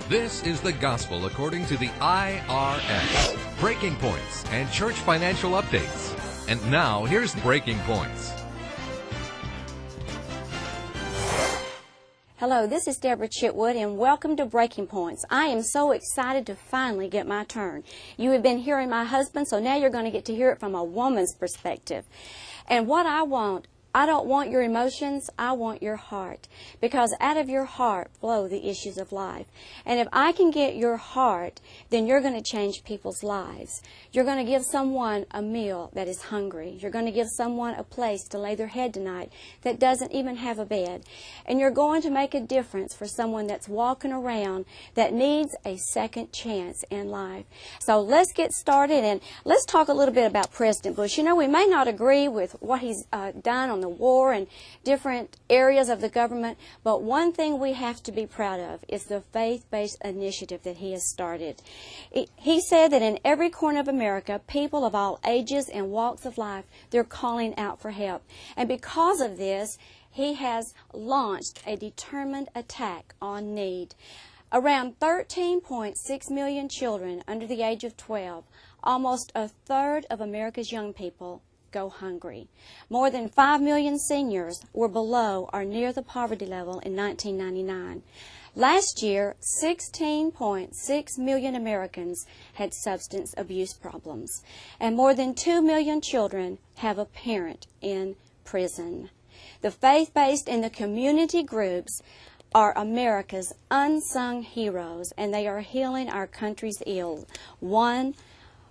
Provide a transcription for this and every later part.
This is the gospel according to the IRS. Breaking Points and church financial updates. And now, here's Breaking Points. Hello, this is Deborah Chitwood, and welcome to Breaking Points. I am so excited to finally get my turn. You have been hearing my husband, so now you're going to get to hear it from a woman's perspective. And what I don't want your emotions, I want your heart. Because out of your heart flow the issues of life. And if I can get your heart, then you're going to change people's lives. You're going to give someone a meal that is hungry. You're going to give someone a place to lay their head tonight that doesn't even have a bed. And you're going to make a difference for someone that's walking around that needs a second chance in life. So let's get started, and let's talk a little bit about President Bush. You know, we may not agree with what he's done on the war and different areas of the government, but one thing we have to be proud of is the faith-based initiative that he has started. He said that in every corner of America, people of all ages and walks of life, they're calling out for help. And because of this, he has launched a determined attack on need. Around 13.6 million children under the age of 12, almost a third of America's young people, go hungry. More than 5 million seniors were below or near the poverty level in 1999. Last year, 16.6 million Americans had substance abuse problems, and more than 2 million children have a parent in prison. The faith-based and the community groups are America's unsung heroes, and they are healing our country's ills, one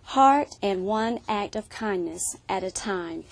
heart and one act of kindness at a time.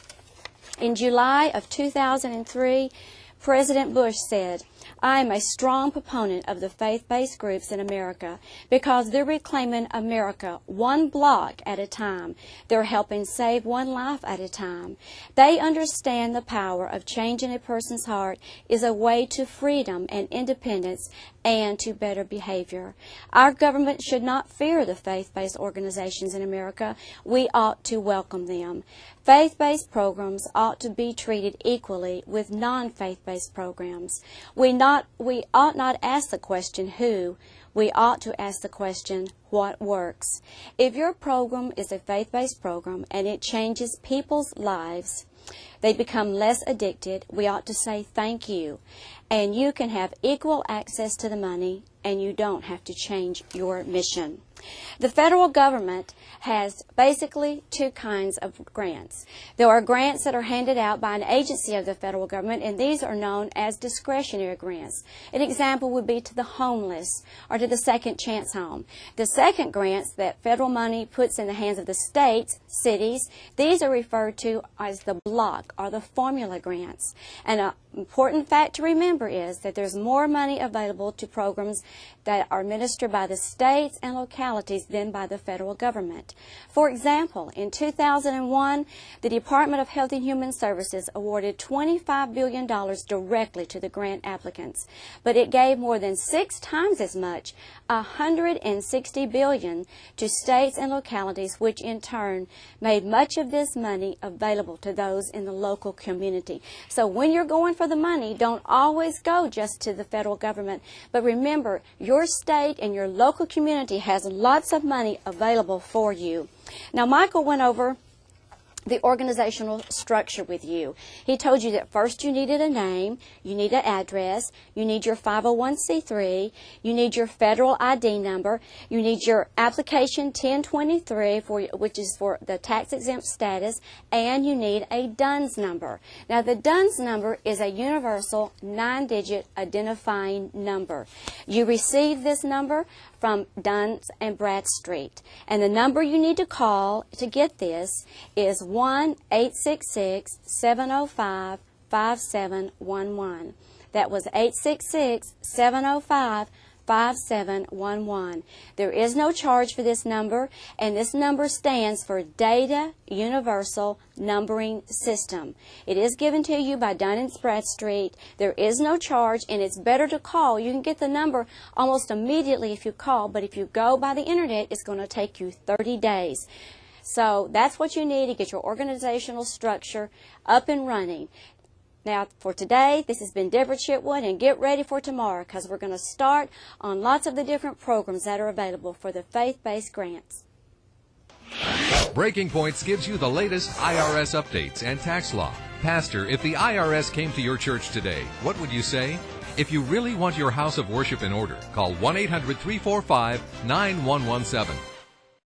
In July of 2003, President Bush said, "I am a strong proponent of the faith-based groups in America because they're reclaiming America one block at a time. They're helping save one life at a time. They understand the power of changing a person's heart is a way to freedom and independence and to better behavior. Our government should not fear the faith-based organizations in America. We ought to welcome them. Faith-based programs ought to be treated equally with non-faith-based programs. We ought not ask the question who, we ought to ask the question what works. If your program is a faith-based program and it changes people's lives, they become less addicted, we ought to say thank you. And you can have equal access to the money, and you don't have to change your mission. The federal government has basically two kinds of grants. There are grants that are handed out by an agency of the federal government, and these are known as discretionary grants. An example would be to the homeless or to the Second Chance Home. The second grants that federal money puts in the hands of the states, cities, these are referred to as the block or the formula grants. And an important fact to remember is that there's more money available to programs that are administered by the states and localities than by the federal government. For example, in 2001, the Department of Health and Human Services awarded $25 billion directly to the grant applicants, but it gave more than 6 times as much, $160 billion, to states and localities, which in turn made much of this money available to those in the local community. So when you're going for the money, don't always go just to the federal government, but remember, your state and your local community has lots of money available for you. Now, Michael went over the organizational structure with you. He told you that first you needed a name, you need an address, you need your 501c3, you need your federal ID number, you need your application 1023, which is for the tax-exempt status, and you need a DUNS number. Now, the DUNS number is a universal 9-digit identifying number. You receive this number from Duns and Bradstreet. And the number you need to call to get this is 1-866-705-5711. That was 866-705-5711. There is no charge for this number, and this number stands for Data Universal Numbering System. It is given to you by Dun & Bradstreet. There is no charge, and it's better to call. You can get the number almost immediately if you call, but if you go by the internet, it's going to take you 30 days. So that's what you need to get your organizational structure up and running. Now, for today, this has been Deborah Chitwood, and get ready for tomorrow because we're going to start on lots of the different programs that are available for the faith-based grants. Breaking Points gives you the latest IRS updates and tax law. Pastor, if the IRS came to your church today, what would you say? If you really want your house of worship in order, call 1-800-345-9117.